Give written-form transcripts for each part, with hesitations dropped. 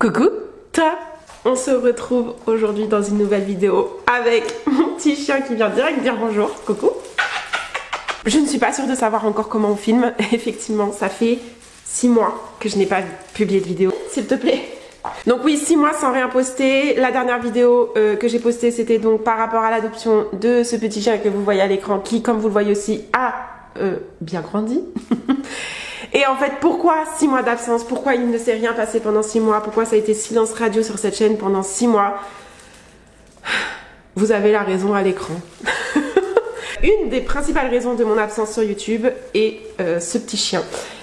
Coucou, toi. On se retrouve aujourd'hui dans une nouvelle vidéo avec mon petit chien qui vient direct dire bonjour. Coucou. Je ne suis pas sûre de savoir encore comment on filme. Effectivement, ça fait 6 mois que je n'ai pas publié de vidéo. S'il te plaît. Donc oui, 6 mois sans rien poster. La dernière vidéo que j'ai postée, c'était donc par rapport à l'adoption de ce petit chien que vous voyez à l'écran, qui, comme vous le voyez aussi, a bien grandi. Et en fait, pourquoi 6 mois d'absence? Pourquoi il ne s'est rien passé pendant 6 mois? Pourquoi ça a été silence radio sur cette chaîne pendant 6 mois? Vous avez la raison à l'écran. Une des principales raisons de mon absence sur YouTube est ce petit chien.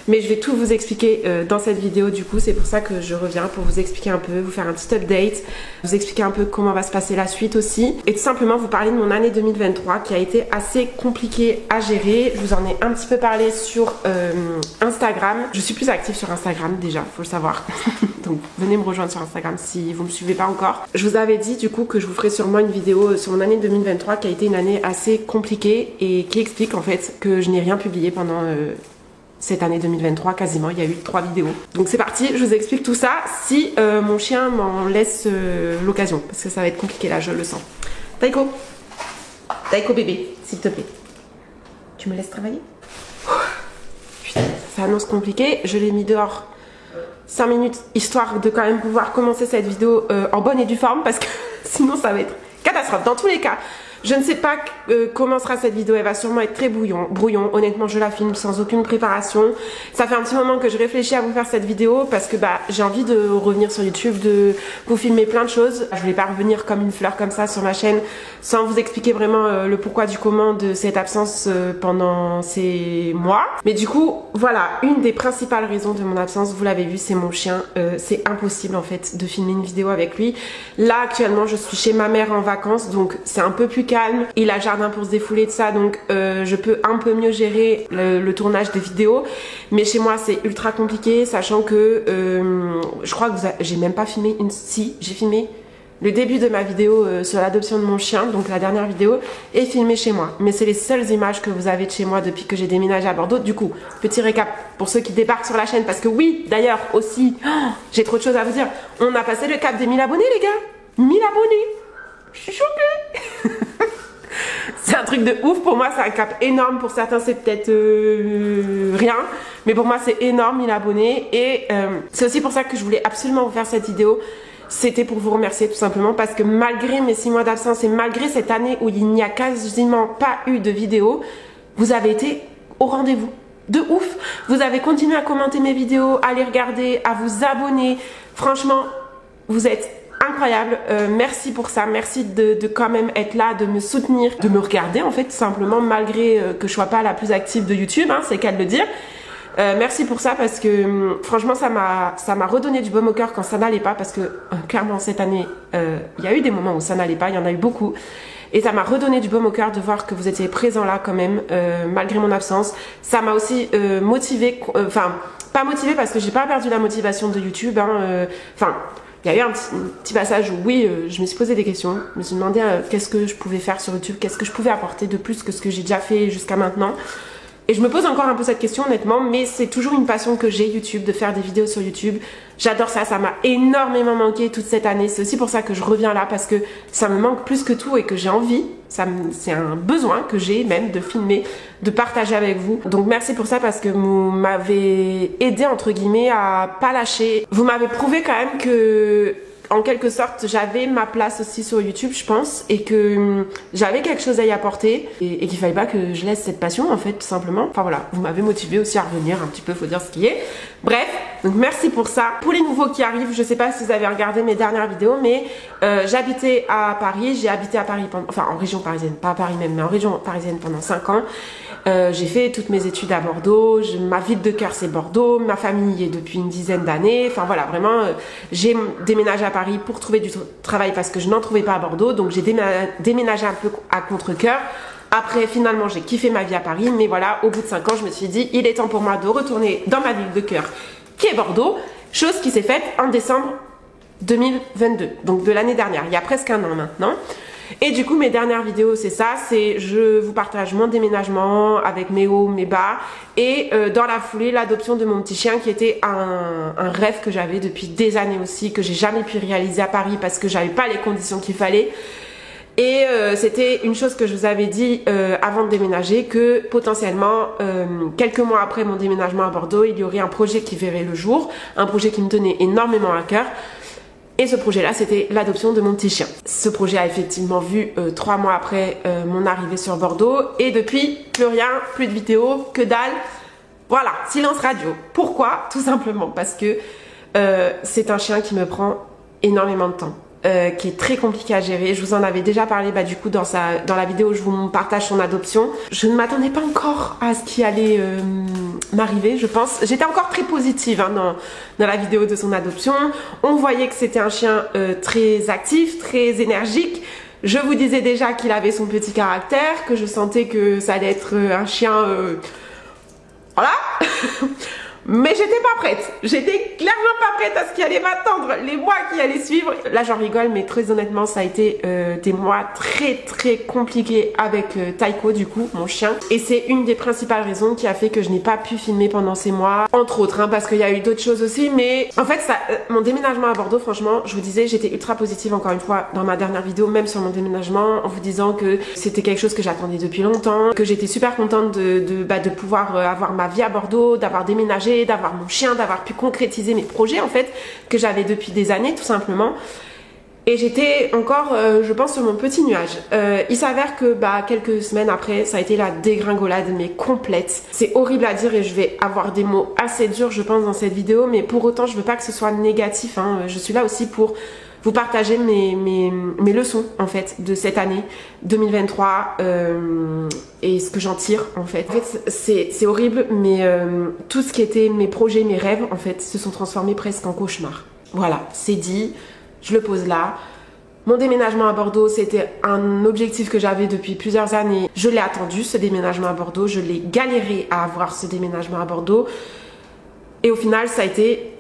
Mais je vais tout vous expliquer dans cette vidéo du coup, c'est pour ça que je reviens pour vous expliquer un peu, vous faire un petit update, vous expliquer un peu comment va se passer la suite aussi et tout simplement vous parler de mon année 2023 qui a été assez compliquée à gérer. Je vous en ai un petit peu parlé sur Instagram. Je suis plus active sur Instagram déjà, faut le savoir. Donc venez me rejoindre sur Instagram si vous me suivez pas encore. Je vous avais dit du coup que je vous ferai sûrement une vidéo sur mon année 2023 qui a été une année assez compliquée et qui explique en fait que je n'ai rien publié pendant cette année 2023 quasiment, il y a eu 3 vidéos. Donc c'est parti, je vous explique tout ça si mon chien m'en laisse l'occasion, parce que ça va être compliqué là, je le sens. Taiko, Taiko bébé, s'il te plaît. Tu me laisses travailler? Putain, ça annonce compliqué, je l'ai mis dehors 5 minutes, histoire de quand même pouvoir commencer cette vidéo en bonne et due forme, parce que sinon ça va être catastrophe. Dans tous les cas, je ne sais pas comment sera cette vidéo, elle va sûrement être très brouillon. Honnêtement, je la filme sans aucune préparation. Ça fait un petit moment que je réfléchis à vous faire cette vidéo parce que j'ai envie de revenir sur YouTube, de vous filmer plein de choses. Je voulais pas revenir comme une fleur comme ça sur ma chaîne sans vous expliquer vraiment le pourquoi du comment de cette absence pendant ces mois. Mais du coup, voilà, une des principales raisons de mon absence, vous l'avez vu, c'est mon chien. C'est impossible en fait de filmer une vidéo avec lui. Là, actuellement, je suis chez ma mère en vacances, donc c'est un peu plus calme. Il a le jardin pour se défouler de ça, donc je peux un peu mieux gérer le tournage des vidéos. Mais chez moi, c'est ultra compliqué, sachant que je crois que j'ai même pas filmé une... Si, j'ai filmé le début de ma vidéo sur l'adoption de mon chien, donc la dernière vidéo, est filmée chez moi. Mais c'est les seules images que vous avez de chez moi depuis que j'ai déménagé à Bordeaux. Du coup, petit récap pour ceux qui débarquent sur la chaîne, parce que oui, d'ailleurs, aussi, j'ai trop de choses à vous dire. On a passé le cap des 1000 abonnés, les gars. 1000 abonnés. Je suis choquée. C'est un truc de ouf, pour moi c'est un cap énorme, pour certains c'est peut-être rien, mais pour moi c'est énorme, 1000 abonnés, et c'est aussi pour ça que je voulais absolument vous faire cette vidéo. C'était pour vous remercier tout simplement parce que malgré mes 6 mois d'absence et malgré cette année où il n'y a quasiment pas eu de vidéo, vous avez été au rendez-vous. De ouf. Vous avez continué à commenter mes vidéos, à les regarder, à vous abonner. Franchement, vous êtes incroyable, merci pour ça, merci de quand même être là, de me soutenir, de me regarder en fait tout simplement malgré que je sois pas la plus active de YouTube, hein, c'est qu'à le dire. Merci pour ça parce que franchement ça m'a redonné du baume au cœur quand ça n'allait pas, parce que clairement cette année il y a eu des moments où ça n'allait pas, il y en a eu beaucoup, et ça m'a redonné du baume au cœur de voir que vous étiez présents là quand même malgré mon absence. Ça m'a aussi motivée, enfin pas motivée parce que j'ai pas perdu la motivation de YouTube, enfin il y a eu un petit passage où oui, je me suis posé des questions, je me suis demandé qu'est-ce que je pouvais faire sur YouTube, qu'est-ce que je pouvais apporter de plus que ce que j'ai déjà fait jusqu'à maintenant. Et je me pose encore un peu cette question honnêtement, mais c'est toujours une passion que j'ai, YouTube, de faire des vidéos sur YouTube. J'adore ça, ça m'a énormément manqué toute cette année. C'est aussi pour ça que je reviens là, parce que ça me manque plus que tout et que j'ai envie, c'est un besoin que j'ai même de filmer, de partager avec vous. Donc merci pour ça parce que vous m'avez aidé entre guillemets à pas lâcher. Vous m'avez prouvé quand même que... en quelque sorte, j'avais ma place aussi sur YouTube, je pense, et que j'avais quelque chose à y apporter et qu'il fallait pas que je laisse cette passion, en fait, tout simplement. Enfin voilà, vous m'avez motivé aussi à revenir un petit peu, faut dire ce qui est. Bref, donc merci pour ça. Pour les nouveaux qui arrivent, je sais pas si vous avez regardé mes dernières vidéos, mais j'habitais à Paris, j'ai habité à Paris, enfin en région parisienne, pas à Paris même, mais en région parisienne pendant 5 ans. J'ai fait toutes mes études à Bordeaux, ma ville de cœur c'est Bordeaux, ma famille y est depuis une dizaine d'années, enfin voilà, vraiment j'ai déménagé à Paris pour trouver du travail parce que je n'en trouvais pas à Bordeaux, donc j'ai déménagé un peu à contre-cœur. Après finalement j'ai kiffé ma vie à Paris, mais voilà, au bout de 5 ans je me suis dit il est temps pour moi de retourner dans ma ville de cœur qui est Bordeaux, chose qui s'est faite en décembre 2022, donc de l'année dernière, il y a presque un an maintenant. Et du coup mes dernières vidéos c'est ça, c'est je vous partage mon déménagement avec mes hauts, mes bas et dans la foulée l'adoption de mon petit chien qui était un rêve que j'avais depuis des années aussi, que j'ai jamais pu réaliser à Paris parce que j'avais pas les conditions qu'il fallait. Et c'était une chose que je vous avais dit avant de déménager, que potentiellement quelques mois après mon déménagement à Bordeaux, il y aurait un projet qui verrait le jour, un projet qui me tenait énormément à cœur. Et ce projet-là, c'était l'adoption de mon petit chien. Ce projet a effectivement vu 3 mois après mon arrivée sur Bordeaux. Et depuis, plus rien, plus de vidéos, que dalle. Voilà, silence radio. Pourquoi? Tout simplement parce que c'est un chien qui me prend énormément de temps. Qui est très compliqué à gérer. Je vous en avais déjà parlé du coup dans la vidéo où je vous partage son adoption. Je ne m'attendais pas encore à ce qui allait m'arriver, je pense. J'étais encore très positive dans la vidéo de son adoption. On voyait que c'était un chien très actif, très énergique. Je vous disais déjà qu'il avait son petit caractère, que je sentais que ça allait être un chien... voilà. Mais j'étais pas prête, j'étais clairement pas prête à ce qui allait m'attendre, les mois qui allaient suivre. Là j'en rigole mais très honnêtement ça a été des mois très compliqués avec Taiko du coup, mon chien. Et c'est une des principales raisons qui a fait que je n'ai pas pu filmer pendant ces mois, entre autres parce qu'il y a eu d'autres choses aussi. Mais en fait mon déménagement à Bordeaux, franchement je vous disais j'étais ultra positive encore une fois dans ma dernière vidéo, même sur mon déménagement, en vous disant que c'était quelque chose que j'attendais depuis longtemps, que j'étais super contente de pouvoir avoir ma vie à Bordeaux, d'avoir déménagé, d'avoir mon chien, d'avoir pu concrétiser mes projets en fait que j'avais depuis des années tout simplement. Et j'étais encore je pense sur mon petit nuage. Il s'avère que quelques semaines après ça a été la dégringolade mais complète. C'est horrible à dire et je vais avoir des mots assez durs je pense dans cette vidéo, mais pour autant je veux pas que ce soit négatif hein. Je suis là aussi pour vous partager mes leçons en fait de cette année 2023 et ce que j'en tire en fait. En fait c'est horrible mais tout ce qui était mes projets, mes rêves en fait se sont transformés presque en cauchemar. Voilà, c'est dit, je le pose là. Mon déménagement à Bordeaux, c'était un objectif que j'avais depuis plusieurs années. Je l'ai attendu ce déménagement à Bordeaux, je l'ai galéré à avoir ce déménagement à Bordeaux et au final ça a été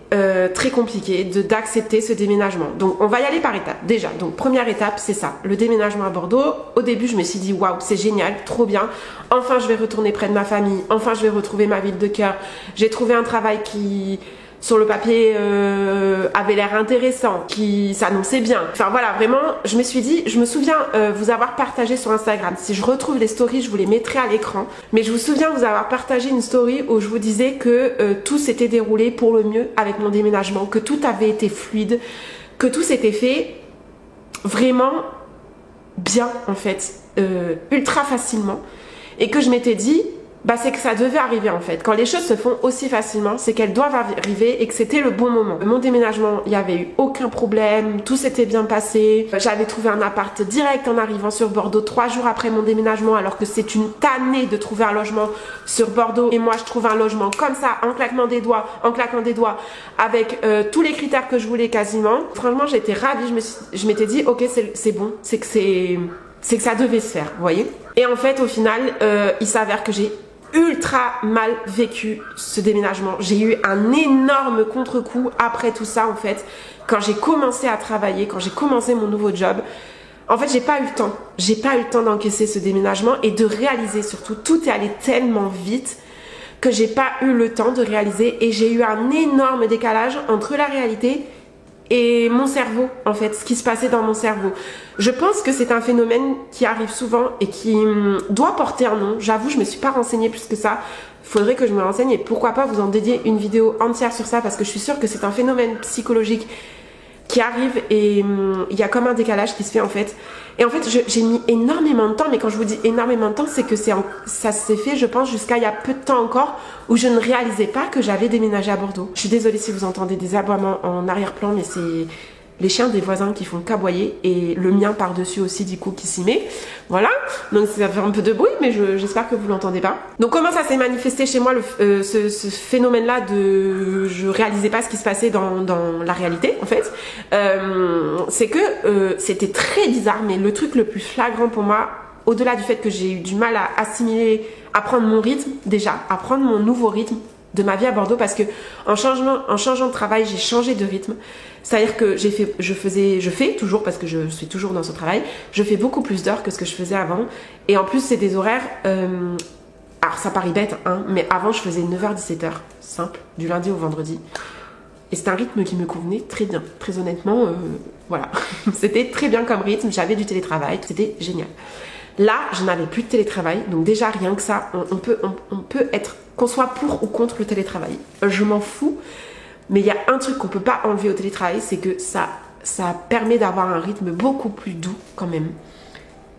très compliqué d'accepter ce déménagement. Donc on va y aller par étapes. Déjà, donc première étape c'est ça, le déménagement à Bordeaux. Au début je me suis dit waouh c'est génial, trop bien, enfin je vais retourner près de ma famille, enfin je vais retrouver ma ville de cœur. J'ai trouvé un travail qui sur le papier avait l'air intéressant, qui s'annonçait bien. Enfin voilà, vraiment, je me suis dit, je me souviens vous avoir partagé sur Instagram. Si je retrouve les stories, je vous les mettrai à l'écran. Mais je vous souviens vous avoir partagé une story où je vous disais que tout s'était déroulé pour le mieux avec mon déménagement, que tout avait été fluide, que tout s'était fait vraiment bien en fait, ultra facilement. Et que je m'étais dit... c'est que ça devait arriver en fait. Quand les choses se font aussi facilement, c'est qu'elles doivent arriver et que c'était le bon moment. Mon déménagement, il n'y avait eu aucun problème, tout s'était bien passé. J'avais trouvé un appart direct en arrivant sur Bordeaux 3 jours après mon déménagement, alors que c'est une tannée de trouver un logement sur Bordeaux. Et moi, je trouve un logement comme ça, en claquant des doigts, avec tous les critères que je voulais quasiment. Franchement, j'étais ravie. Je m'étais dit, ok, c'est bon, c'est que ça devait se faire, vous voyez. Et en fait, au final, il s'avère que j'ai ultra mal vécu ce déménagement. J'ai eu un énorme contre-coup après tout ça en fait. Quand j'ai commencé à travailler, quand j'ai commencé mon nouveau job, en fait j'ai pas eu le temps. J'ai pas eu le temps d'encaisser ce déménagement et de réaliser surtout. Tout est allé tellement vite que j'ai pas eu le temps de réaliser et j'ai eu un énorme décalage entre la réalité et mon cerveau, en fait, ce qui se passait dans mon cerveau. Je pense que c'est un phénomène qui arrive souvent et qui doit porter un nom. J'avoue, je me suis pas renseignée plus que ça. Faudrait que je me renseigne et pourquoi pas vous en dédier une vidéo entière sur ça parce que je suis sûre que c'est un phénomène psychologique qui arrive et il y a comme un décalage qui se fait en fait. Et en fait, j'ai mis énormément de temps, mais quand je vous dis énormément de temps, c'est que ça s'est fait, je pense, jusqu'à il y a peu de temps encore, où je ne réalisais pas que j'avais déménagé à Bordeaux. Je suis désolée si vous entendez des aboiements en arrière-plan, mais c'est les chiens des voisins qui font qu'aboyer et le mien par-dessus aussi du coup qui s'y met. Voilà, donc ça fait un peu de bruit mais j'espère que vous l'entendez pas. Donc comment ça s'est manifesté chez moi ce phénomène-là de je réalisais pas ce qui se passait dans la réalité en fait. C'est que c'était très bizarre mais le truc le plus flagrant pour moi, au-delà du fait que j'ai eu du mal à assimiler, à prendre mon rythme déjà, à prendre mon nouveau rythme de ma vie à Bordeaux parce que en changeant de travail j'ai changé de rythme. C'est-à-dire que je fais toujours, parce que je suis toujours dans ce travail, je fais beaucoup plus d'heures que ce que je faisais avant. Et en plus, c'est des horaires, alors ça paraît bête, hein, mais avant je faisais 9h-17h, simple, du lundi au vendredi. Et c'est un rythme qui me convenait très bien, très honnêtement, voilà. C'était très bien comme rythme, j'avais du télétravail, c'était génial. Là, je n'avais plus de télétravail, donc déjà rien que ça, on peut être, qu'on soit pour ou contre le télétravail. Je m'en fous, mais il y a un truc qu'on peut pas enlever au télétravail, c'est que ça permet d'avoir un rythme beaucoup plus doux quand même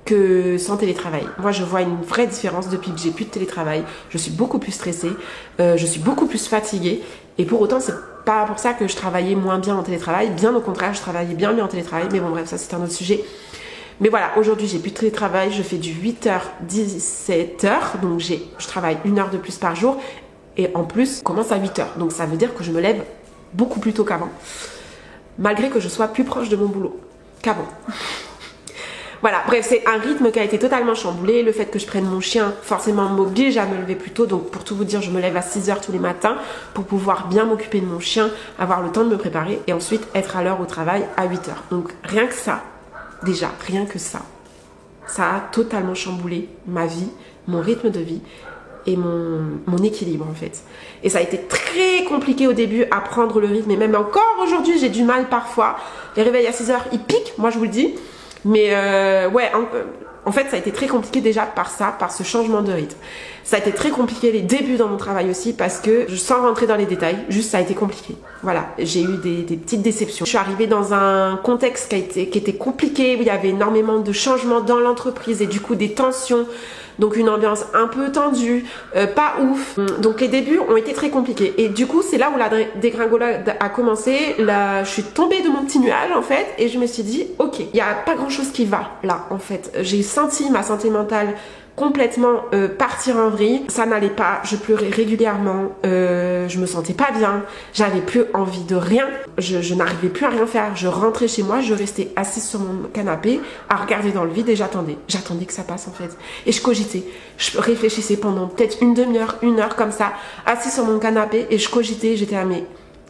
que sans télétravail. Moi, je vois une vraie différence depuis que j'ai plus de télétravail. Je suis beaucoup plus stressée, je suis beaucoup plus fatiguée, et pour autant, c'est pas pour ça que je travaillais moins bien en télétravail. Bien au contraire, je travaillais bien mieux en télétravail, mais bon bref, ça c'est un autre sujet. Mais voilà, aujourd'hui j'ai plus de télétravail, je fais du 8h-17h, donc je travaille 1 heure de plus par jour, et en plus, je commence à 8h, donc ça veut dire que je me lève beaucoup plus tôt qu'avant, malgré que je sois plus proche de mon boulot qu'avant. Voilà, bref, c'est un rythme qui a été totalement chamboulé. Le fait que je prenne mon chien, forcément, m'oblige à me lever plus tôt. Donc, pour tout vous dire, je me lève à 6h tous les matins pour pouvoir bien m'occuper de mon chien, avoir le temps de me préparer et ensuite être à l'heure au travail à 8h. Donc, rien que ça, déjà, rien que ça a totalement chamboulé ma vie, mon rythme de vie et mon équilibre en fait. Et ça a été très compliqué au début à prendre le rythme. Et même encore aujourd'hui, j'ai du mal parfois. Les réveils à 6h, ils piquent, moi je vous le dis. Mais ouais, en fait, ça a été très compliqué déjà par ce changement de rythme. Ça a été très compliqué les débuts dans mon travail aussi parce que, sans rentrer dans les détails, juste ça a été compliqué. Voilà, j'ai eu des petites déceptions. Je suis arrivée dans un contexte qui était compliqué, où il y avait énormément de changements dans l'entreprise et du coup des tensions. Donc une ambiance un peu tendue, pas ouf. Donc les débuts ont été très compliqués. Et du coup, c'est là où la dégringolade a commencé. Là, je suis tombée de mon petit nuage en fait et je me suis dit, ok, il n'y a pas grand chose qui va là en fait. J'ai senti ma santé mentale complètement partir en vrille, ça n'allait pas, je pleurais régulièrement, je me sentais pas bien, j'avais plus envie de rien, je n'arrivais plus à rien faire, je rentrais chez moi, je restais assise sur mon canapé à regarder dans le vide et j'attendais que ça passe en fait, et je cogitais, je réfléchissais pendant peut-être une demi-heure, 1 heure comme ça, assise sur mon canapé et je cogitais, j'étais là mais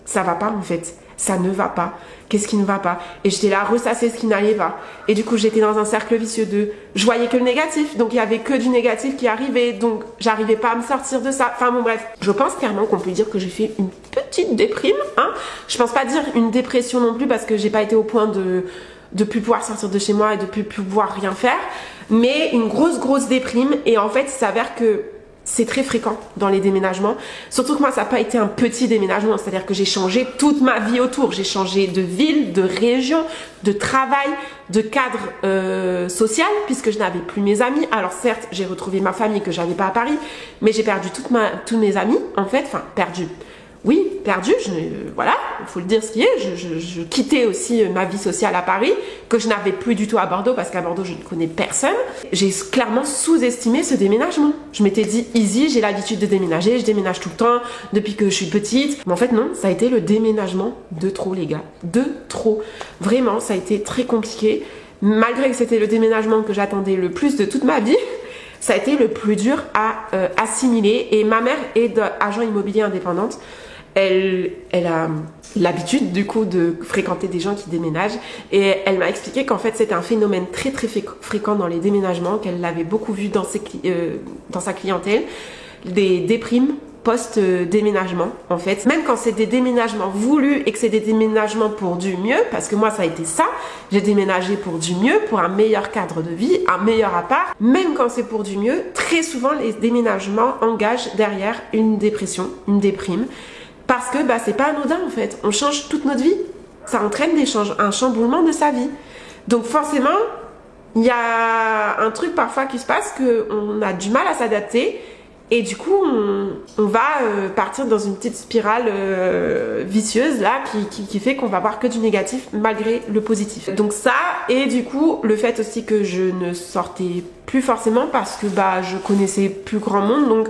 ça va pas en fait, ça ne va pas, qu'est-ce qui ne va pas? Et j'étais là à ressasser ce qui n'allait pas. Et du coup, j'étais dans un cercle vicieux je voyais que le négatif, donc il y avait que du négatif qui arrivait, donc j'arrivais pas à me sortir de ça. Enfin bon bref, je pense clairement qu'on peut dire que j'ai fait une petite déprime, hein. Je pense pas dire une dépression non plus parce que j'ai pas été au point de plus pouvoir sortir de chez moi et de plus pouvoir rien faire, mais une grosse déprime. Et en fait, il s'avère que c'est très fréquent dans les déménagements. Surtout que moi, ça n'a pas été un petit déménagement. C'est-à-dire que j'ai changé toute ma vie autour. J'ai changé de ville, de région, de travail, de cadre social, puisque je n'avais plus mes amis. Alors certes, j'ai retrouvé ma famille que j'avais pas à Paris, mais j'ai perdu tous mes amis, en fait. Enfin, perdu. Oui, perdu, voilà, il faut le dire ce qui est, je quittais aussi ma vie sociale à Paris, que je n'avais plus du tout à Bordeaux, parce qu'à Bordeaux, je ne connais personne. J'ai clairement sous-estimé ce déménagement. Je m'étais dit, easy, j'ai l'habitude de déménager, je déménage tout le temps, depuis que je suis petite. Mais en fait, non, ça a été le déménagement de trop, les gars, de trop. Vraiment, ça a été très compliqué, malgré que c'était le déménagement que j'attendais le plus de toute ma vie. Ça a été le plus dur à assimiler. Et ma mère est agent immobilier indépendante. Elle a l'habitude du coup de fréquenter des gens qui déménagent et elle m'a expliqué qu'en fait c'était un phénomène très fréquent dans les déménagements, qu'elle l'avait beaucoup vu dans sa clientèle, des déprimes post-déménagement en fait, même quand c'est des déménagements voulus et que c'est des déménagements pour du mieux, parce que moi ça a été ça, j'ai déménagé pour du mieux, pour un meilleur cadre de vie, un meilleur appart, même quand c'est pour du mieux, très souvent les déménagements engagent derrière une dépression, une déprime. Parce que c'est pas anodin en fait, on change toute notre vie, ça entraîne un chamboulement de sa vie. Donc forcément, il y a un truc parfois qui se passe qu'on a du mal à s'adapter et du coup on va partir dans une petite spirale vicieuse là qui fait qu'on va voir que du négatif malgré le positif. Donc ça, et du coup le fait aussi que je ne sortais plus forcément parce que je connaissais plus grand monde, donc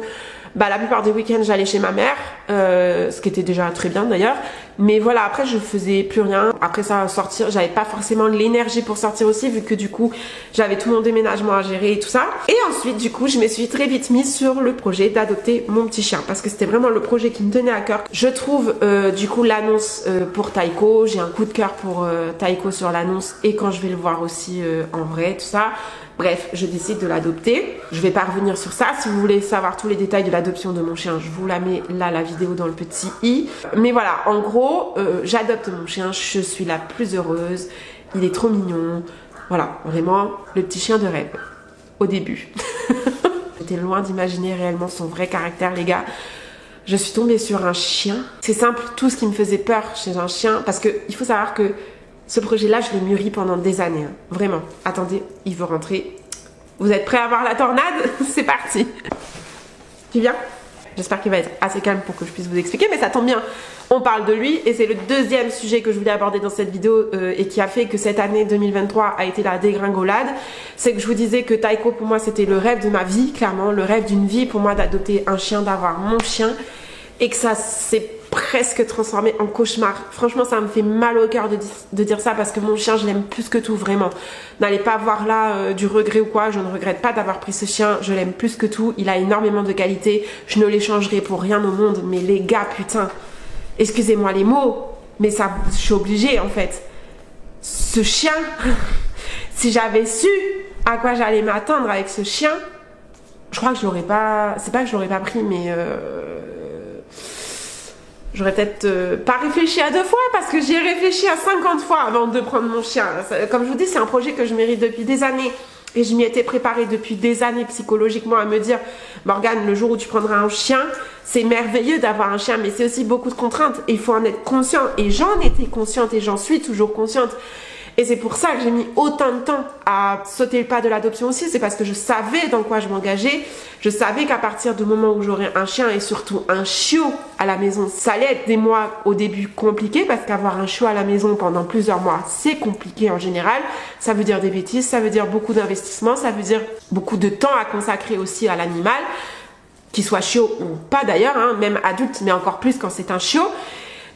la plupart des week-ends j'allais chez ma mère, ce qui était déjà très bien d'ailleurs, Mais voilà, après je faisais plus rien. Après ça, sortir, j'avais pas forcément l'énergie pour sortir aussi, vu que du coup j'avais tout mon déménagement à gérer et tout ça. Et ensuite du coup je me suis très vite mise sur le projet d'adopter mon petit chien, parce que c'était vraiment le projet qui me tenait à cœur. Je trouve du coup l'annonce pour Taiko, j'ai un coup de cœur pour Taiko sur l'annonce, et quand je vais le voir aussi en vrai, tout ça. Bref, je décide de l'adopter. Je vais pas revenir sur ça. Si vous voulez savoir tous les détails de l'adoption de mon chien, je vous la mets là, la vidéo, dans le petit i. Mais voilà, en gros, j'adopte mon chien. Je suis la plus heureuse. Il est trop mignon. Voilà, vraiment, le petit chien de rêve. Au début. J'étais loin d'imaginer réellement son vrai caractère, les gars. Je suis tombée sur un chien. C'est simple, tout ce qui me faisait peur chez un chien. Parce que il faut savoir que ce projet-là, je l'ai mûri pendant des années. Hein. Vraiment. Attendez, il veut rentrer. Vous êtes prêts à voir la tornade? C'est parti. Tu viens? J'espère qu'il va être assez calme pour que je puisse vous expliquer, mais ça tombe bien. On parle de lui, et c'est le deuxième sujet que je voulais aborder dans cette vidéo et qui a fait que cette année 2023 a été la dégringolade. C'est que je vous disais que Taiko, pour moi, c'était le rêve de ma vie, clairement. Le rêve d'une vie pour moi d'adopter un chien, d'avoir mon chien. Et que ça s'est presque transformé en cauchemar. Franchement, ça me fait mal au cœur de dire ça, parce que mon chien, je l'aime plus que tout, vraiment. N'allez pas voir là du regret ou quoi, je ne regrette pas d'avoir pris ce chien, je l'aime plus que tout, il a énormément de qualités, je ne l'échangerai pour rien au monde, mais les gars, putain, excusez-moi les mots, mais ça, je suis obligée en fait. Ce chien, si j'avais su à quoi j'allais m'attendre avec ce chien, je crois que je l'aurais pas, c'est pas que je l'aurais pas pris, mais j'aurais peut-être pas réfléchi à 2 fois, parce que j'y ai réfléchi à 50 fois avant de prendre mon chien. Comme je vous dis, c'est un projet que je mérite depuis des années. Et je m'y étais préparée depuis des années psychologiquement à me dire, Morgane, le jour où tu prendras un chien, c'est merveilleux d'avoir un chien, mais c'est aussi beaucoup de contraintes. Et il faut en être conscient. Et j'en étais consciente et j'en suis toujours consciente. Et c'est pour ça que j'ai mis autant de temps à sauter le pas de l'adoption aussi. C'est parce que je savais dans quoi je m'engageais. Je savais qu'à partir du moment où j'aurais un chien, et surtout un chiot à la maison, ça allait être des mois au début compliqués, parce qu'avoir un chiot à la maison pendant plusieurs mois, c'est compliqué en général. Ça veut dire des bêtises, ça veut dire beaucoup d'investissement, ça veut dire beaucoup de temps à consacrer aussi à l'animal, qu'il soit chiot ou pas d'ailleurs, hein, même adulte, mais encore plus quand c'est un chiot.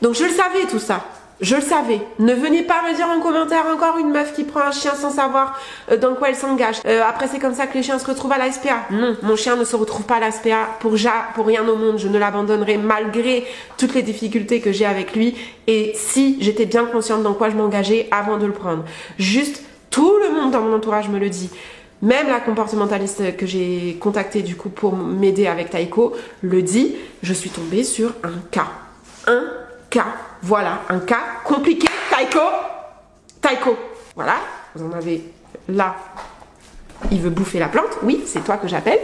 Donc je le savais tout ça. Je le savais. Ne venez pas me dire en commentaire encore une meuf qui prend un chien sans savoir dans quoi elle s'engage. Après c'est comme ça que les chiens se retrouvent à la SPA. Non, mon chien ne se retrouve pas à la SPA pour rien au monde. Je ne l'abandonnerai malgré toutes les difficultés que j'ai avec lui. Et si j'étais bien consciente dans quoi je m'engageais avant de le prendre. Juste, tout le monde dans mon entourage me le dit. Même la comportementaliste que j'ai contactée du coup pour m'aider avec Taiko le dit. Je suis tombée sur un cas. Un cas. Voilà, un cas compliqué. Taiko, voilà, vous en avez là. Il veut bouffer la plante. Oui, c'est toi que j'appelle.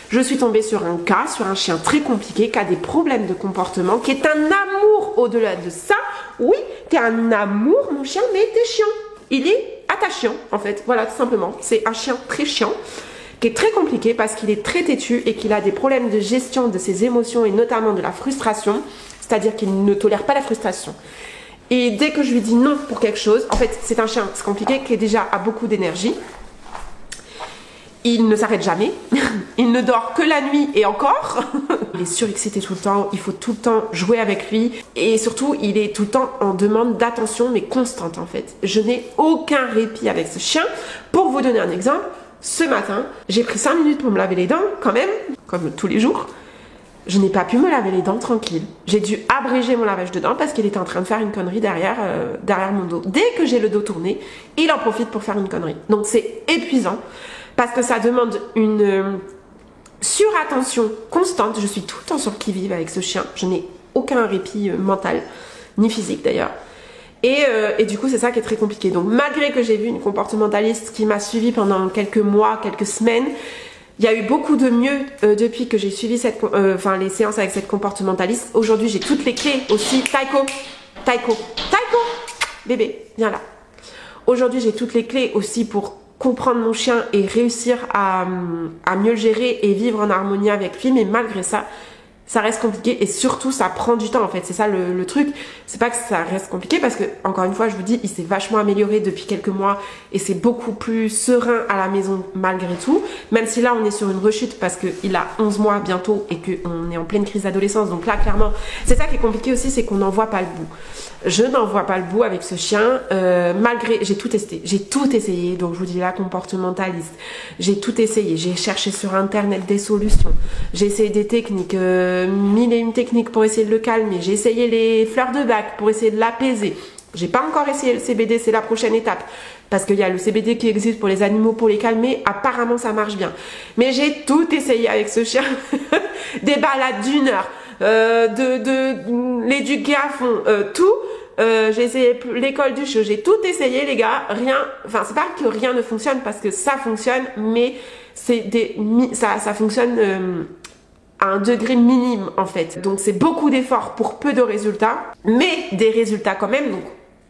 Je suis tombée sur un cas, sur un chien très compliqué, qui a des problèmes de comportement, qui est un amour au-delà de ça. Oui, t'es un amour, mon chien, mais t'es chiant. Il est attachant, en fait. Voilà, tout simplement. C'est un chien très chiant, qui est très compliqué parce qu'il est très têtu et qu'il a des problèmes de gestion de ses émotions et notamment de la frustration. C'est-à-dire qu'il ne tolère pas la frustration. Et dès que je lui dis non pour quelque chose, en fait, c'est un chien, c'est compliqué, qui déjà a beaucoup d'énergie. Il ne s'arrête jamais. Il ne dort que la nuit et encore. Il est surexcité tout le temps. Il faut tout le temps jouer avec lui. Et surtout, il est tout le temps en demande d'attention, mais constante en fait. Je n'ai aucun répit avec ce chien. Pour vous donner un exemple, ce matin, j'ai pris 5 minutes pour me laver les dents, quand même, comme tous les jours. Je n'ai pas pu me laver les dents tranquille. J'ai dû abréger mon lavage de dents parce qu'il était en train de faire une connerie derrière mon dos. Dès que j'ai le dos tourné, il en profite pour faire une connerie. Donc c'est épuisant parce que ça demande une surattention constante. Je suis tout le temps sur le qui-vive avec ce chien. Je n'ai aucun répit mental, ni physique d'ailleurs. Et du coup, c'est ça qui est très compliqué. Donc malgré que j'ai vu une comportementaliste qui m'a suivie pendant quelques mois, quelques semaines, il y a eu beaucoup de mieux depuis que j'ai suivi les séances avec cette comportementaliste. Aujourd'hui, j'ai toutes les clés aussi. Taiko, bébé, viens là. Aujourd'hui, j'ai toutes les clés aussi pour comprendre mon chien et réussir à mieux le gérer et vivre en harmonie avec lui. Mais malgré ça, ça reste compliqué et surtout ça prend du temps en fait, c'est ça le truc. C'est pas que ça reste compliqué parce que encore une fois je vous dis, il s'est vachement amélioré depuis quelques mois et c'est beaucoup plus serein à la maison malgré tout, même si là on est sur une rechute parce qu'il a 11 mois bientôt et qu'on est en pleine crise d'adolescence, donc là clairement c'est ça qui est compliqué aussi, c'est qu'on n'en voit pas le bout. Je n'en vois pas le bout avec ce chien, malgré, j'ai tout testé, j'ai tout essayé, donc je vous dis là, comportementaliste, j'ai tout essayé, j'ai cherché sur internet des solutions, j'ai essayé des techniques, mille et une techniques pour essayer de le calmer, j'ai essayé les fleurs de bac pour essayer de l'apaiser, j'ai pas encore essayé le CBD, c'est la prochaine étape, parce qu'il y a le CBD qui existe pour les animaux, pour les calmer, apparemment ça marche bien, mais j'ai tout essayé avec ce chien, des balades d'1 heure, de l'éduquer à fond, tout. J'ai essayé l'école du chiot, j'ai tout essayé les gars, rien, enfin c'est pas que rien ne fonctionne parce que ça fonctionne, mais c'est ça fonctionne à un degré minime en fait. Donc c'est beaucoup d'efforts pour peu de résultats, mais des résultats quand même, donc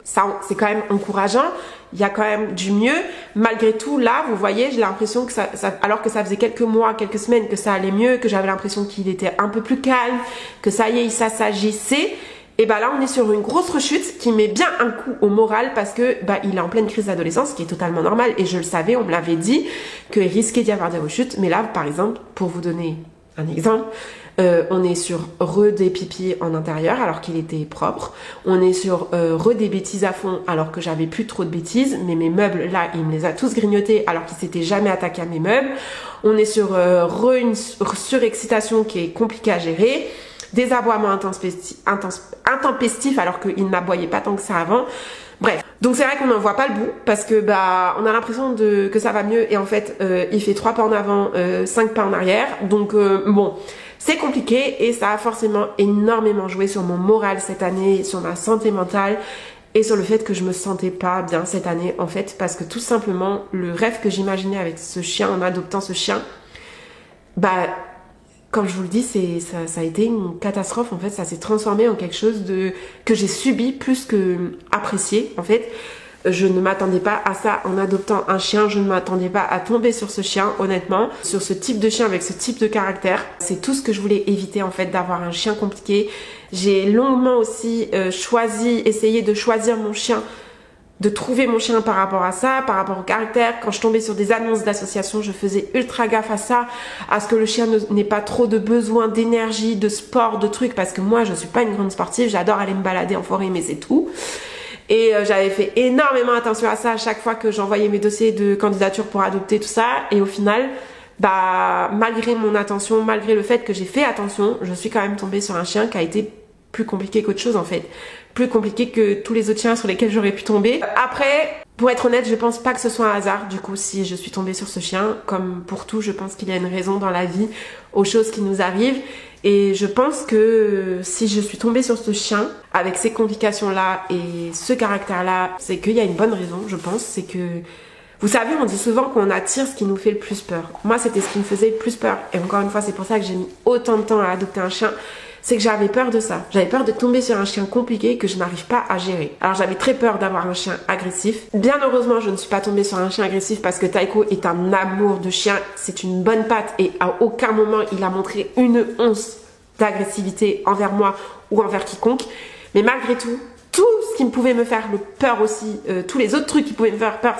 ça c'est quand même encourageant, il y a quand même du mieux. Malgré tout là, vous voyez, j'ai l'impression que ça, alors que ça faisait quelques mois, quelques semaines que ça allait mieux, que j'avais l'impression qu'il était un peu plus calme, que ça y est, ça s'agissait. Et bah là on est sur une grosse rechute qui met bien un coup au moral parce que bah il est en pleine crise d'adolescence, ce qui est totalement normal et je le savais, on me l'avait dit qu'il risquait d'y avoir des rechutes. Mais là par exemple, pour vous donner un exemple, on est sur des pipis en intérieur alors qu'il était propre, on est sur des bêtises à fond alors que j'avais plus trop de bêtises, mais mes meubles là il me les a tous grignotés alors qu'il s'était jamais attaqué à mes meubles, on est sur une surexcitation qui est compliquée à gérer, des aboiements intempestifs alors qu'il n'aboyait pas tant que ça avant. Bref, donc c'est vrai qu'on n'en voit pas le bout parce que bah on a l'impression que ça va mieux et en fait il fait 3 pas en avant, 5 pas en arrière. Donc bon, c'est compliqué et ça a forcément énormément joué sur mon moral cette année, sur ma santé mentale et sur le fait que je me sentais pas bien cette année en fait parce que tout simplement le rêve que j'imaginais avec ce chien, en adoptant ce chien, bah comme je vous le dis, ça a été une catastrophe en fait, ça s'est transformé en quelque chose que j'ai subi plus que apprécié en fait. Je ne m'attendais pas à ça en adoptant un chien, je ne m'attendais pas à tomber sur ce chien honnêtement, sur ce type de chien avec ce type de caractère. C'est tout ce que je voulais éviter en fait, d'avoir un chien compliqué. J'ai longuement aussi essayé de choisir mon chien, de trouver mon chien par rapport à ça, par rapport au caractère. Quand je tombais sur des annonces d'associations, je faisais ultra gaffe à ça, à ce que le chien n'ait pas trop de besoin d'énergie, de sport, de trucs, parce que moi je suis pas une grande sportive, j'adore aller me balader en forêt mais c'est tout. Et j'avais fait énormément attention à ça à chaque fois que j'envoyais mes dossiers de candidature pour adopter tout ça, et au final bah malgré mon attention, malgré le fait que j'ai fait attention, je suis quand même tombée sur un chien qui a été plus compliqué qu'autre chose en fait, plus compliqué que tous les autres chiens sur lesquels j'aurais pu tomber. Après, pour être honnête, je pense pas que ce soit un hasard du coup si je suis tombée sur ce chien. Comme pour tout, je pense qu'il y a une raison dans la vie aux choses qui nous arrivent, et je pense que si je suis tombée sur ce chien avec ces complications là et ce caractère là, c'est qu'il y a une bonne raison, je pense. C'est que vous savez, on dit souvent qu'on attire ce qui nous fait le plus peur. Moi c'était ce qui me faisait le plus peur, et encore une fois c'est pour ça que j'ai mis autant de temps à adopter un chien. C'est que j'avais peur de ça. J'avais peur de tomber sur un chien compliqué que je n'arrive pas à gérer. Alors j'avais très peur d'avoir un chien agressif. Bien heureusement, je ne suis pas tombée sur un chien agressif parce que Taiko est un amour de chien. C'est une bonne patte et à aucun moment il a montré une once d'agressivité envers moi ou envers quiconque. Mais malgré tout, tout ce qui pouvait me faire le peur aussi, tous les autres trucs qui pouvaient me faire peur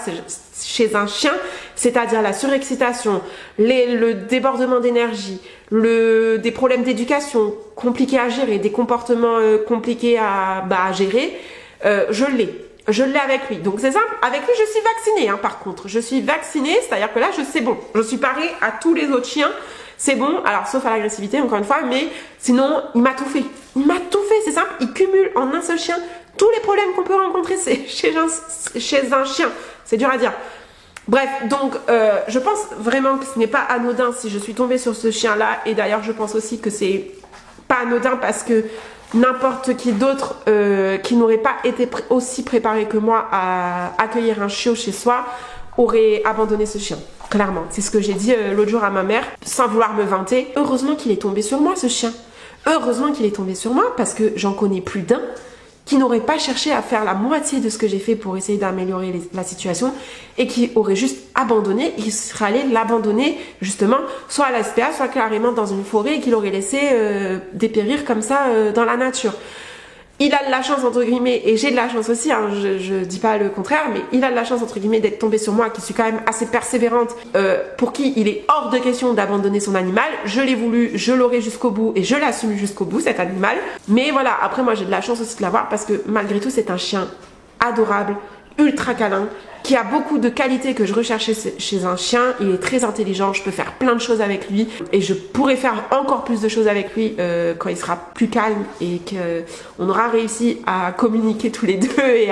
chez un chien, c'est-à-dire la surexcitation, le débordement d'énergie, des problèmes d'éducation compliqués à gérer, des comportements compliqués à gérer, je l'ai avec lui. Donc c'est simple, avec lui je suis vaccinée par contre. Je suis vaccinée, c'est-à-dire que là c'est bon. Je suis parée à tous les autres chiens, c'est bon, alors sauf à l'agressivité encore une fois, mais sinon il m'a tout fait. Il m'a tout fait, c'est simple, il cumule en un seul chien tous les problèmes qu'on peut rencontrer chez un chien. C'est dur à dire. Bref, donc je pense vraiment que ce n'est pas anodin si je suis tombée sur ce chien-là. Et d'ailleurs, je pense aussi que c'est pas anodin parce que n'importe qui d'autre qui n'aurait pas été aussi préparé que moi à accueillir un chiot chez soi aurait abandonné ce chien. Clairement, c'est ce que j'ai dit l'autre jour à ma mère, sans vouloir me vanter. Heureusement qu'il est tombé sur moi, ce chien. Heureusement qu'il est tombé sur moi parce que j'en connais plus d'un qui n'aurait pas cherché à faire la moitié de ce que j'ai fait pour essayer d'améliorer la situation et qui aurait juste abandonné, il serait allé l'abandonner justement soit à la SPA, soit carrément dans une forêt et qu'il aurait laissé dépérir comme ça dans la nature. Il a de la chance entre guillemets, et j'ai de la chance aussi, hein, je dis pas le contraire, mais il a de la chance entre guillemets d'être tombé sur moi, qui suis quand même assez persévérante, pour qui il est hors de question d'abandonner son animal. Je l'ai voulu, je l'aurai jusqu'au bout et je l'assume jusqu'au bout cet animal. Mais voilà, après moi j'ai de la chance aussi de l'avoir parce que malgré tout c'est un chien adorable, ultra câlin, qui a beaucoup de qualités que je recherchais chez un chien. Il est très intelligent, je peux faire plein de choses avec lui et je pourrais faire encore plus de choses avec lui quand il sera plus calme et qu'on aura réussi à communiquer tous les deux et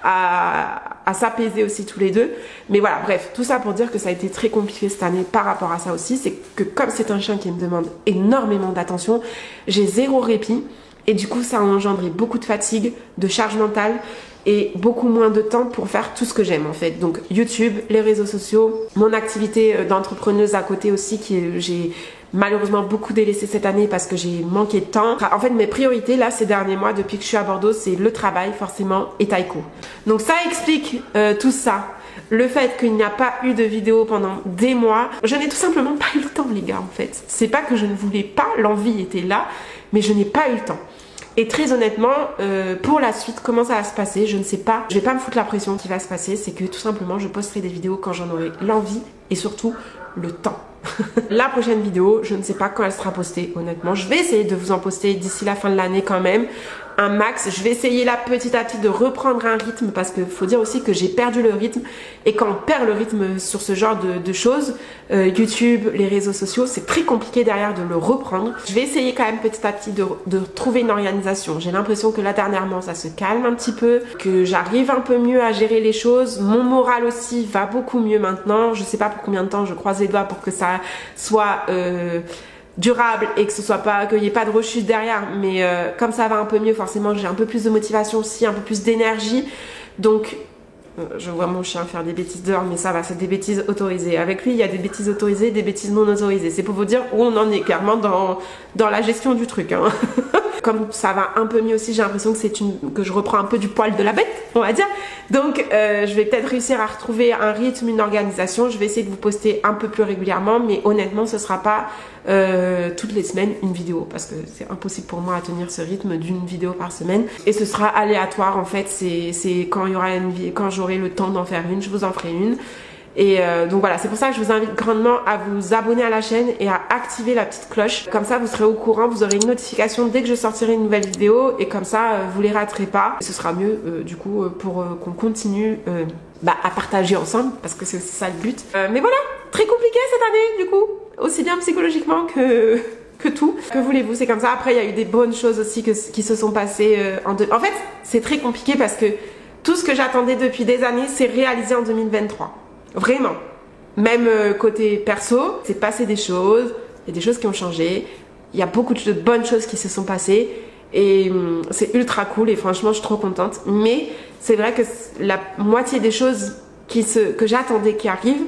à s'apaiser aussi tous les deux. Mais voilà, bref, tout ça pour dire que ça a été très compliqué cette année par rapport à ça aussi. C'est que comme c'est un chien qui me demande énormément d'attention, j'ai zéro répit et du coup ça a engendré beaucoup de fatigue, de charge mentale et beaucoup moins de temps pour faire tout ce que j'aime en fait. Donc YouTube, les réseaux sociaux, mon activité d'entrepreneuse à côté aussi j'ai malheureusement beaucoup délaissé cette année parce que j'ai manqué de temps. En fait mes priorités là ces derniers mois depuis que je suis à Bordeaux, c'est le travail forcément et Taiko. Donc ça explique tout ça. Le fait qu'il n'y a pas eu de vidéo pendant des mois, je n'ai tout simplement pas eu le temps les gars en fait. C'est pas que je ne voulais pas, l'envie était là, mais je n'ai pas eu le temps. Et très honnêtement, pour la suite, comment ça va se passer, je ne sais pas. Je vais pas me foutre la pression qui va se passer, c'est que tout simplement, je posterai des vidéos quand j'en aurai l'envie et surtout le temps. La prochaine vidéo, je ne sais pas quand elle sera postée, honnêtement. Je vais essayer de vous en poster d'ici la fin de l'année quand même, un max. Je vais essayer là petit à petit de reprendre un rythme parce qu'il faut dire aussi que j'ai perdu le rythme. Et quand on perd le rythme sur ce genre de choses, YouTube, les réseaux sociaux, c'est très compliqué derrière de le reprendre. Je vais essayer quand même petit à petit de trouver une organisation. J'ai l'impression que là dernièrement ça se calme un petit peu, que j'arrive un peu mieux à gérer les choses. Mon moral aussi va beaucoup mieux maintenant. Je sais pas pour combien de temps, je croise les doigts pour que ça soit durable et que ce soit pas, qu'il n'y ait pas de rechute derrière, mais comme ça va un peu mieux, forcément j'ai un peu plus de motivation aussi, un peu plus d'énergie. Donc je vois mon chien faire des bêtises dehors, mais ça va, c'est des bêtises autorisées. Avec lui il y a des bêtises autorisées, des bêtises non autorisées. C'est pour vous dire où on en est clairement dans la gestion du truc hein. Comme ça va un peu mieux aussi, j'ai l'impression que je reprends un peu du poil de la bête, on va dire. Donc je vais peut-être réussir à retrouver un rythme, une organisation. Je vais essayer de vous poster un peu plus régulièrement, mais honnêtement ce sera pas toutes les semaines une vidéo parce que c'est impossible pour moi à tenir ce rythme d'une vidéo par semaine et ce sera aléatoire en fait. C'est quand il y aura quand j'aurai le temps d'en faire une, je vous en ferai une. Et donc voilà, c'est pour ça que je vous invite grandement à vous abonner à la chaîne et à activer la petite cloche. Comme ça, vous serez au courant, vous aurez une notification dès que je sortirai une nouvelle vidéo et comme ça, vous les raterez pas. Ce sera mieux du coup pour qu'on continue à partager ensemble parce que c'est ça le but. Mais voilà, très compliqué cette année du coup, aussi bien psychologiquement que tout. Que voulez-vous, c'est comme ça. Après, il y a eu des bonnes choses aussi qui se sont passées en fait, c'est très compliqué parce que tout ce que j'attendais depuis des années s'est réalisé en 2023. Vraiment. Même côté perso, c'est passé des choses, il y a des choses qui ont changé, il y a beaucoup de bonnes choses qui se sont passées et c'est ultra cool et franchement je suis trop contente. Mais c'est vrai que la moitié des choses que j'attendais qui arrivent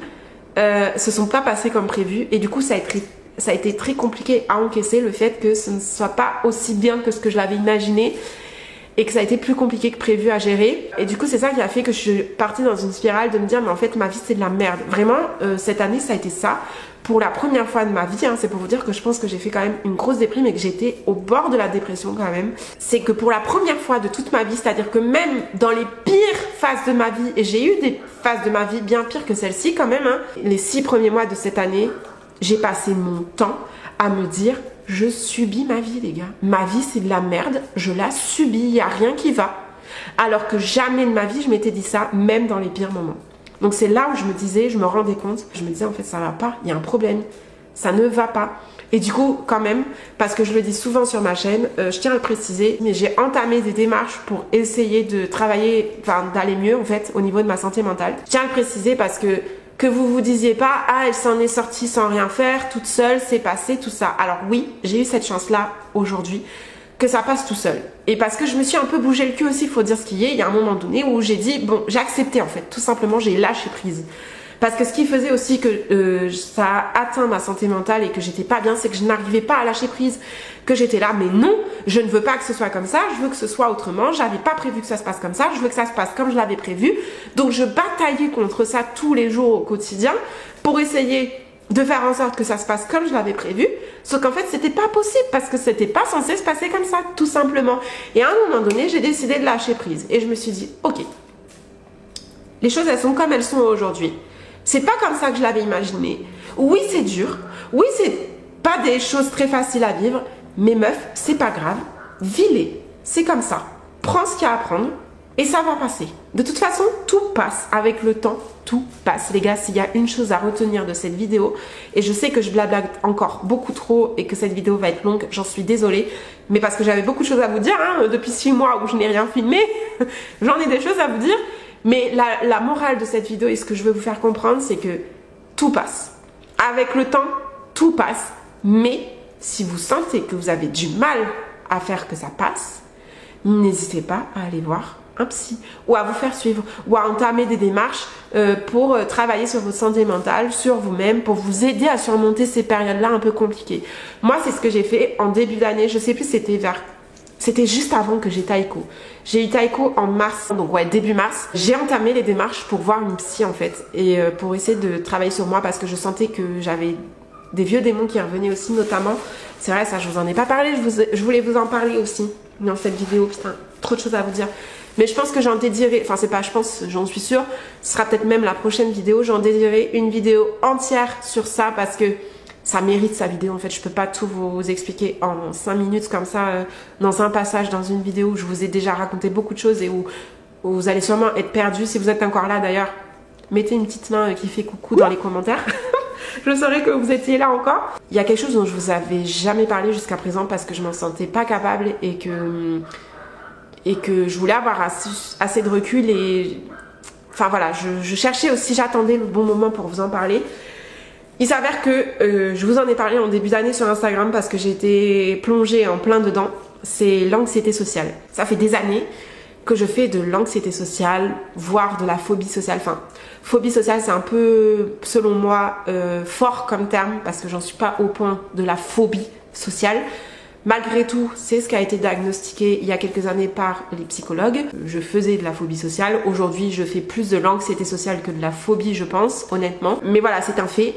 se sont pas passées comme prévu et du coup ça a été très compliqué à encaisser le fait que ce ne soit pas aussi bien que ce que je l'avais imaginé. Et que ça a été plus compliqué que prévu à gérer. Et du coup, c'est ça qui a fait que je suis partie dans une spirale de me dire, mais en fait, ma vie, c'est de la merde. Vraiment, cette année, ça a été ça. Pour la première fois de ma vie, hein, c'est pour vous dire que je pense que j'ai fait quand même une grosse déprime et que j'étais au bord de la dépression quand même. C'est que pour la première fois de toute ma vie, c'est-à-dire que même dans les pires phases de ma vie, et j'ai eu des phases de ma vie bien pires que celle-ci quand même, hein, les 6 premiers mois de cette année, j'ai passé mon temps à me dire... Je subis ma vie les gars. Ma vie c'est de la merde, je la subis, il n'y a rien qui va. Alors que jamais de ma vie je m'étais dit ça, même dans les pires moments. Donc c'est là où je me disais, je me rendais compte, je me disais en fait ça va pas, il y a un problème, ça ne va pas. Et du coup quand même, parce que je le dis souvent sur ma chaîne, je tiens à le préciser, mais j'ai entamé des démarches pour essayer de travailler, enfin d'aller mieux en fait au niveau de ma santé mentale. Je tiens à le préciser parce que vous vous disiez pas, ah elle s'en est sortie sans rien faire, toute seule, c'est passé, tout ça. Alors oui, j'ai eu cette chance-là aujourd'hui, que ça passe tout seul. Et parce que je me suis un peu bougé le cul aussi, il faut dire ce qu'il y a. Il y a un moment donné où j'ai dit, bon, j'ai accepté en fait, tout simplement, j'ai lâché prise. Parce que ce qui faisait aussi que ça a atteint ma santé mentale et que j'étais pas bien, c'est que je n'arrivais pas à lâcher prise. Que j'étais là, mais non, je ne veux pas que ce soit comme ça, je veux que ce soit autrement, j'avais pas prévu que ça se passe comme ça, je veux que ça se passe comme je l'avais prévu. Donc je bataillais contre ça tous les jours au quotidien pour essayer de faire en sorte que ça se passe comme je l'avais prévu, sauf qu'en fait c'était pas possible parce que c'était pas censé se passer comme ça, tout simplement. Et à un moment donné, j'ai décidé de lâcher prise et je me suis dit, ok, les choses elles sont comme elles sont aujourd'hui. C'est pas comme ça que je l'avais imaginé. Oui, c'est dur, oui, c'est pas des choses très faciles à vivre, mais meuf, c'est pas grave, vis-les, c'est comme ça. Prends ce qu'il y a à prendre et ça va passer. De toute façon, tout passe avec le temps. Tout passe, les gars. S'il y a une chose à retenir de cette vidéo, et je sais que je blabla encore beaucoup trop et que cette vidéo va être longue, j'en suis désolée, mais parce que j'avais beaucoup de choses à vous dire, hein, depuis 6 mois où je n'ai rien filmé, j'en ai des choses à vous dire, mais la morale de cette vidéo et ce que je veux vous faire comprendre, c'est que tout passe. Avec le temps, tout passe, mais si vous sentez que vous avez du mal à faire que ça passe, n'hésitez pas à aller voir un psy ou à vous faire suivre ou à entamer des démarches pour travailler sur votre santé mentale, sur vous-même, pour vous aider à surmonter ces périodes-là un peu compliquées. Moi, c'est ce que j'ai fait en début d'année, je sais plus, c'était juste avant que j'ai Taïko. J'ai eu Taïko en mars, donc ouais, début mars. J'ai entamé les démarches pour voir une psy en fait et pour essayer de travailler sur moi parce que je sentais que j'avais des vieux démons qui revenaient aussi, notamment. C'est vrai, ça je vous en ai pas parlé, je voulais vous en parler aussi dans cette vidéo, putain, trop de choses à vous dire. Mais je pense que j'en dédierai, enfin c'est pas je pense, j'en suis sûre, ce sera peut-être même la prochaine vidéo, j'en dédierai une vidéo entière sur ça parce que ça mérite sa vidéo en fait, je peux pas tout vous expliquer en 5 minutes comme ça, dans un passage, dans une vidéo où je vous ai déjà raconté beaucoup de choses et où vous allez sûrement être perdu. Si vous êtes encore là d'ailleurs, mettez une petite main qui fait coucou dans les commentaires. Je saurais que vous étiez là encore. Il y a quelque chose dont je vous avais jamais parlé jusqu'à présent parce que je m'en sentais pas capable et que je voulais avoir assez de recul et enfin voilà, je cherchais aussi, j'attendais le bon moment pour vous en parler. Il s'avère que je vous en ai parlé en début d'année sur Instagram parce que j'ai été plongée en plein dedans. C'est l'anxiété sociale. Ça fait des années que je fais de l'anxiété sociale, voire de la phobie sociale. Enfin, phobie sociale, c'est un peu, selon moi, fort comme terme parce que j'en suis pas au point de la phobie sociale. Malgré tout, c'est ce qui a été diagnostiqué il y a quelques années par les psychologues. Je faisais de la phobie sociale. Aujourd'hui, je fais plus de l'anxiété sociale que de la phobie, je pense, honnêtement. Mais voilà, c'est un fait.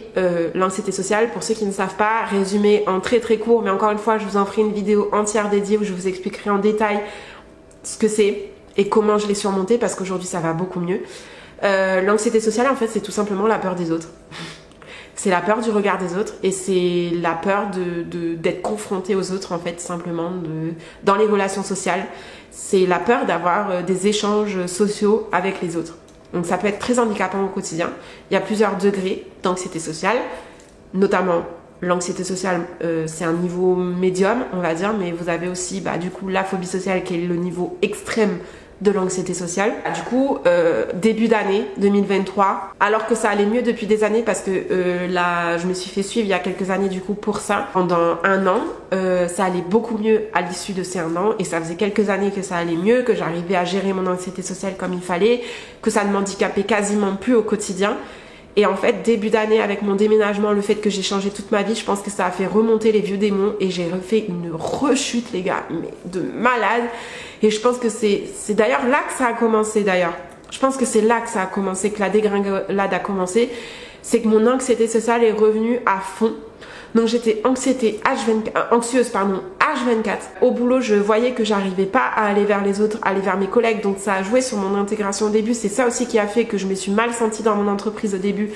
L'anxiété sociale, pour ceux qui ne savent pas, résumé en très très court, mais encore une fois, je vous en ferai une vidéo entière dédiée où je vous expliquerai en détail ce que c'est et comment je l'ai surmonté parce qu'aujourd'hui, ça va beaucoup mieux. L'anxiété sociale, en fait, c'est tout simplement la peur des autres. C'est la peur du regard des autres et c'est la peur d'être confronté aux autres en fait, simplement dans les relations sociales. C'est la peur d'avoir des échanges sociaux avec les autres. Donc ça peut être très handicapant au quotidien. Il y a plusieurs degrés d'anxiété sociale, notamment l'anxiété sociale, c'est un niveau médium, on va dire, mais vous avez aussi du coup la phobie sociale qui est le niveau extrême de l'anxiété sociale. Du coup, début d'année 2023, alors que ça allait mieux depuis des années parce que là, je me suis fait suivre il y a quelques années du coup pour ça. Pendant 1 an, ça allait beaucoup mieux à l'issue de ces 1 an et ça faisait quelques années que ça allait mieux, que j'arrivais à gérer mon anxiété sociale comme il fallait, que ça ne m'handicapait quasiment plus au quotidien. Et en fait, début d'année, avec mon déménagement, le fait que j'ai changé toute ma vie, je pense que ça a fait remonter les vieux démons et j'ai refait une rechute, les gars, mais de malade. Et je pense que c'est d'ailleurs là que ça a commencé, d'ailleurs. Je pense que c'est là que ça a commencé, que la dégringolade a commencé. C'est que mon anxiété sociale est revenue à fond. Donc j'étais anxieuse, H24. Au boulot, je voyais que j'arrivais pas à aller vers les autres, à aller vers mes collègues. Donc ça a joué sur mon intégration au début. C'est ça aussi qui a fait que je me suis mal sentie dans mon entreprise au début.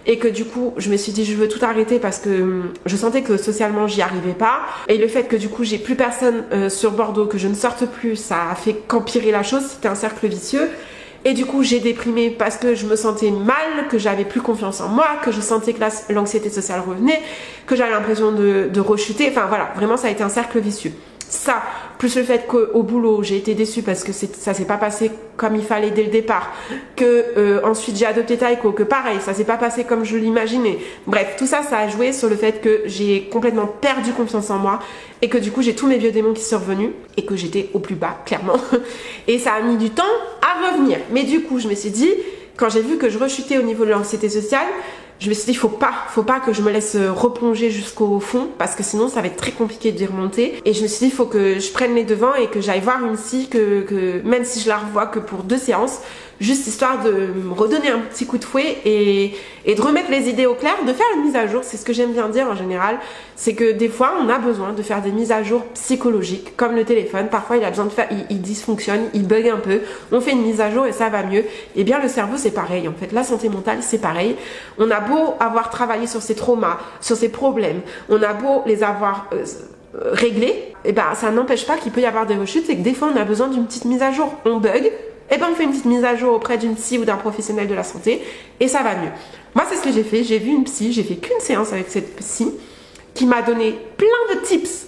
Et que du coup, je me suis dit, je veux tout arrêter parce que je sentais que socialement, j'y arrivais pas. Et le fait que du coup, j'ai plus personne sur Bordeaux, que je ne sorte plus, ça a fait qu'empirer la chose. C'était un cercle vicieux. Et du coup, j'ai déprimé parce que je me sentais mal, que j'avais plus confiance en moi, que je sentais que l'anxiété sociale revenait, que j'avais l'impression de rechuter. Enfin voilà, vraiment, ça a été un cercle vicieux. Ça, plus le fait qu'au boulot, j'ai été déçue parce que ça s'est pas passé comme il fallait dès le départ, que ensuite j'ai adopté Taïko, que pareil, ça s'est pas passé comme je l'imaginais. Bref, tout ça, ça a joué sur le fait que j'ai complètement perdu confiance en moi et que du coup, j'ai tous mes vieux démons qui sont revenus et que j'étais au plus bas, clairement. Et ça a mis du temps à revenir. Mais du coup, je me suis dit, quand j'ai vu que je rechutais au niveau de l'anxiété sociale, je me suis dit, faut pas que je me laisse replonger jusqu'au fond, parce que sinon ça va être très compliqué d'y remonter. Et je me suis dit, il faut que je prenne les devants et que j'aille voir une psy, que même si je la revois que pour 2 séances, juste histoire de me redonner un petit coup de fouet et de remettre les idées au clair, de faire une mise à jour. C'est ce que j'aime bien dire en général, c'est que des fois on a besoin de faire des mises à jour psychologiques, comme le téléphone. Parfois il a besoin de faire, il dysfonctionne, il bug un peu, on fait une mise à jour et ça va mieux. Et bien le cerveau c'est pareil en fait, la santé mentale c'est pareil. On a beau avoir travaillé sur ses traumas, sur ses problèmes, on a beau les avoir réglés, et ben ça n'empêche pas qu'il peut y avoir des rechutes et que des fois on a besoin d'une petite mise à jour. On bug, et ben on fait une petite mise à jour auprès d'une psy ou d'un professionnel de la santé et ça va mieux. Moi c'est ce que j'ai fait, j'ai vu une psy, j'ai fait qu'une séance avec cette psy qui m'a donné plein de tips,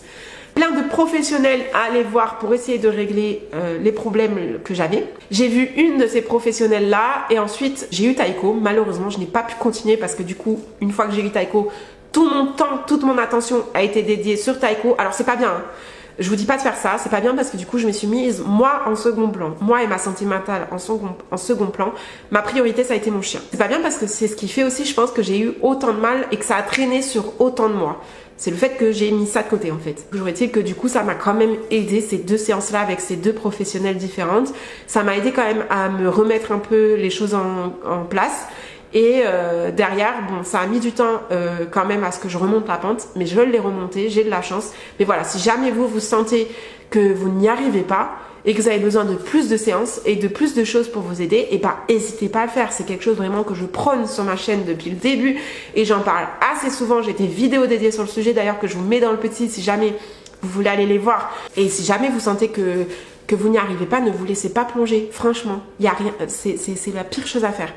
plein de professionnels à aller voir pour essayer de régler les problèmes que j'avais. J'ai vu une de ces professionnels là et ensuite j'ai eu Taïko. Malheureusement je n'ai pas pu continuer parce que du coup une fois que j'ai eu Taïko, tout mon temps, toute mon attention a été dédiée sur Taïko. Alors c'est pas bien, hein. Je vous dis pas de faire ça, c'est pas bien parce que du coup je me suis mise moi en second plan, moi et ma santé mentale en second plan. Ma priorité ça a été mon chien. C'est pas bien parce que c'est ce qui fait aussi je pense que j'ai eu autant de mal et que ça a traîné sur autant de mois. C'est le fait que j'ai mis ça de côté en fait. Toujours est-il que du coup ça m'a quand même aidé ces 2 séances là avec ces 2 professionnels différentes. Ça m'a aidé quand même à me remettre un peu les choses en place. Et derrière, bon, ça a mis du temps quand même à ce que je remonte la pente, mais je l'ai remonté, j'ai de la chance. Mais voilà, si jamais vous sentez que vous n'y arrivez pas et que vous avez besoin de plus de séances et de plus de choses pour vous aider, et ben n'hésitez pas à le faire. C'est quelque chose vraiment que je prône sur ma chaîne depuis le début et j'en parle assez souvent. J'ai des vidéos dédiées sur le sujet d'ailleurs que je vous mets dans le petit si jamais vous voulez aller les voir. Et si jamais vous sentez que vous n'y arrivez pas, ne vous laissez pas plonger. Franchement, il y a rien, c'est la pire chose à faire.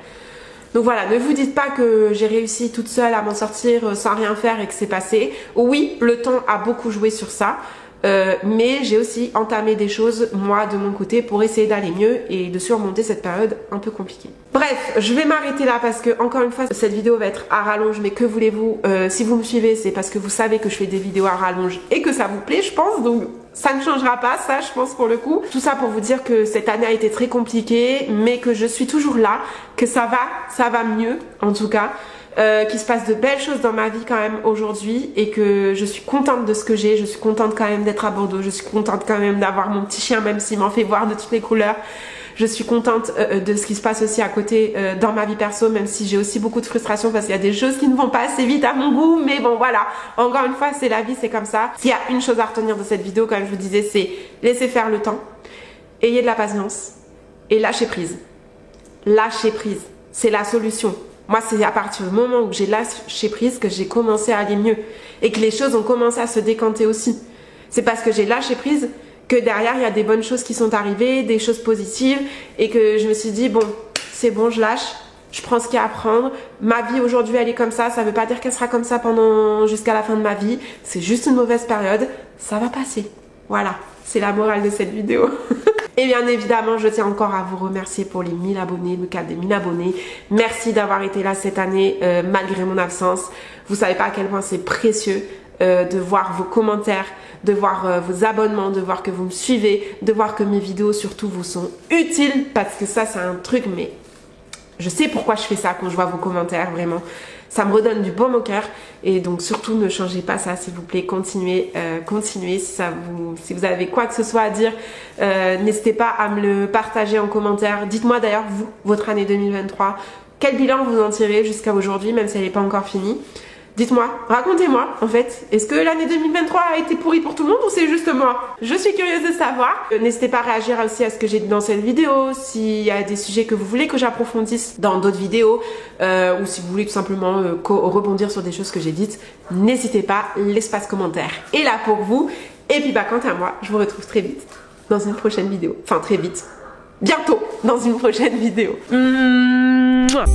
Donc voilà, ne vous dites pas que j'ai réussi toute seule à m'en sortir sans rien faire et que c'est passé. Oui, le temps a beaucoup joué sur ça, mais j'ai aussi entamé des choses, moi, de mon côté, pour essayer d'aller mieux et de surmonter cette période un peu compliquée. Bref, je vais m'arrêter là parce que, encore une fois, cette vidéo va être à rallonge, mais que voulez-vous, si vous me suivez, c'est parce que vous savez que je fais des vidéos à rallonge et que ça vous plaît, je pense, donc ça ne changera pas, ça je pense pour le coup. Tout ça pour vous dire que cette année a été très compliquée, mais que je suis toujours là, que ça va mieux en tout cas, qu'il se passe de belles choses dans ma vie quand même aujourd'hui et que je suis contente de ce que j'ai, je suis contente quand même d'être à Bordeaux, je suis contente quand même d'avoir mon petit chien même s'il m'en fait voir de toutes les couleurs. Je suis contente de ce qui se passe aussi à côté dans ma vie perso, même si j'ai aussi beaucoup de frustration parce qu'il y a des choses qui ne vont pas assez vite à mon goût, mais bon voilà, encore une fois c'est la vie, c'est comme ça. S'il y a une chose à retenir de cette vidéo, comme je vous disais, c'est laisser faire le temps, ayez de la patience et lâcher prise. Lâcher prise, c'est la solution. Moi c'est à partir du moment où j'ai lâché prise que j'ai commencé à aller mieux et que les choses ont commencé à se décanter aussi. C'est parce que j'ai lâché prise que derrière il y a des bonnes choses qui sont arrivées, des choses positives et que je me suis dit bon c'est bon, je lâche, je prends ce qu'il y a à prendre, ma vie aujourd'hui elle est comme ça veut pas dire qu'elle sera comme ça jusqu'à la fin de ma vie, c'est juste une mauvaise période, ça va passer, voilà, c'est la morale de cette vidéo. Et bien évidemment je tiens encore à vous remercier pour les 1000 abonnés, le cap des 1000 abonnés, merci d'avoir été là cette année malgré mon absence, vous savez pas à quel point c'est précieux de voir vos commentaires, de voir vos abonnements, de voir que vous me suivez, de voir que mes vidéos surtout vous sont utiles parce que ça c'est un truc, mais je sais pourquoi je fais ça quand je vois vos commentaires, vraiment ça me redonne du baume au cœur et donc surtout ne changez pas ça s'il vous plaît, continuez si vous avez quoi que ce soit à dire, n'hésitez pas à me le partager en commentaire. Dites-moi d'ailleurs vous, votre année 2023, quel bilan vous en tirez jusqu'à aujourd'hui même si elle n'est pas encore finie. Dites-moi, racontez-moi en fait, est-ce que l'année 2023 a été pourrie pour tout le monde ou c'est juste moi? Je suis curieuse de savoir. N'hésitez pas à réagir aussi à ce que j'ai dit dans cette vidéo, s'il y a des sujets que vous voulez que j'approfondisse dans d'autres vidéos ou si vous voulez tout simplement rebondir sur des choses que j'ai dites, n'hésitez pas, l'espace commentaire est là pour vous. Et puis bah quant à moi, je vous retrouve très vite dans une prochaine vidéo, enfin très vite, bientôt dans une prochaine vidéo. Mouah.